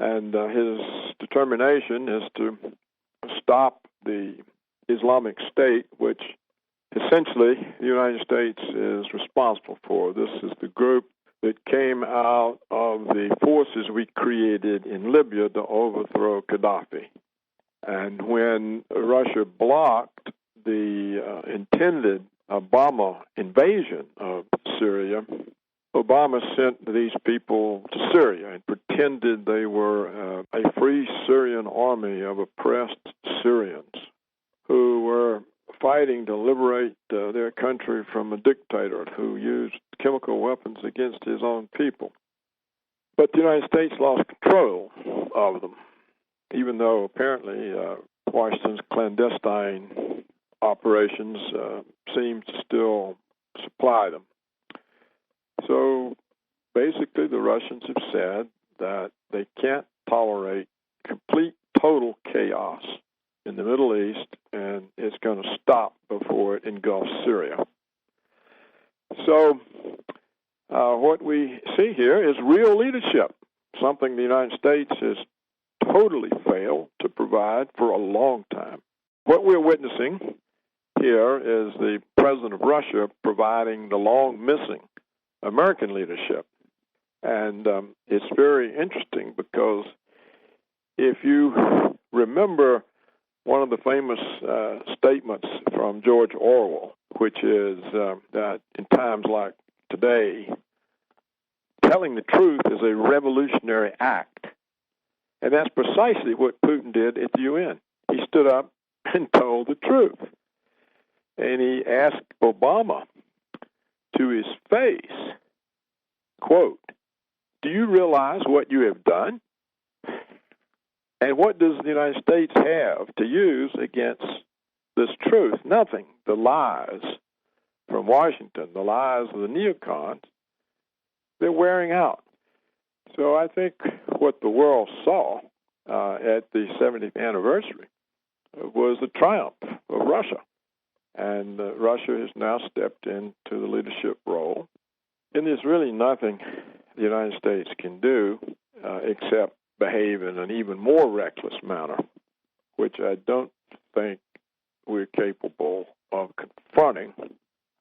And his determination is to stop the Islamic State, which essentially the United States is responsible for. This is the group that came out of the forces we created in Libya to overthrow Gaddafi. And when Russia blocked the intended Obama invasion of Syria, Obama sent these people to Syria and pretended they were a free Syrian army of oppressed Syrians who were fighting to liberate their country from a dictator who used chemical weapons against his own people. But the United States lost control of them, even though apparently Washington's clandestine operations seemed to still supply them. So basically the Russians have said that they can't tolerate complete, total chaos in the Middle East, and it's going to stop before it engulfs Syria. So what we see here is real leadership, something the United States has totally failed to provide for a long time. What we're witnessing here is the president of Russia providing the long-missing American leadership. And it's very interesting because if you remember one of the famous statements from George Orwell, which is that in times like today, telling the truth is a revolutionary act. And that's precisely what Putin did at the UN. He stood up and told the truth. And he asked Obama to his face, quote, "Do you realize what you have done? And what does the United States have to use against this truth? Nothing. The lies from Washington, the lies of the neocons, they're wearing out." So I think what the world saw at the 70th anniversary was the triumph of Russia. And Russia has now stepped into the leadership role. And there's really nothing the United States can do except behave in an even more reckless manner, which I don't think we're capable of confronting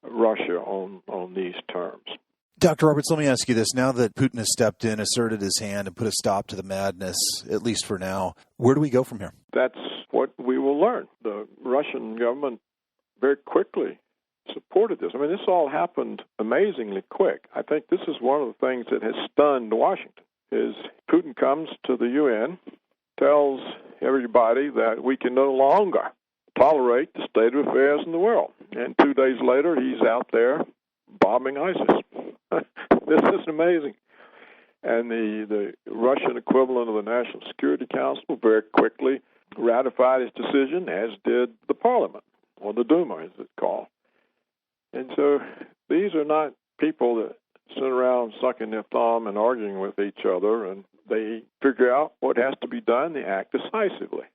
Russia on these terms. Dr. Roberts, let me ask you this. Now that Putin has stepped in, asserted his hand, and put a stop to the madness, at least for now, where do we go from here? That's what we will learn. The Russian government very quickly supported this. I mean, this all happened amazingly quick. I think this is one of the things that has stunned Washington, is Putin comes to the UN, tells everybody that we can no longer tolerate the state of affairs in the world. And 2 days later, he's out there bombing ISIS. This is amazing. And the Russian equivalent of the National Security Council very quickly ratified his decision, as did the parliament, or the Duma, as it's called. And so these are not people that sit around sucking their thumb and arguing with each other, and they figure out what has to be done. They act decisively.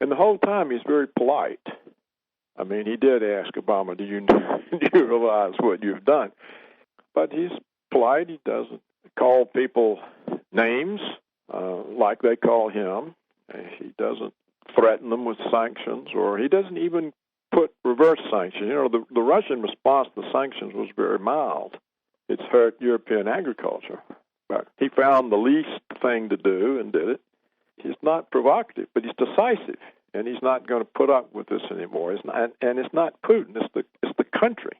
And the whole time he's very polite. I mean, he did ask Obama, do you realize what you've done? But he's polite. He doesn't call people names like they call him. He doesn't threaten them with sanctions, or he doesn't even put reverse sanctions. You know, the Russian response to the sanctions was very mild. It's hurt European agriculture. But he found the least thing to do and did it. He's not provocative, but he's decisive, and he's not going to put up with this anymore. It's not Putin. It's the country.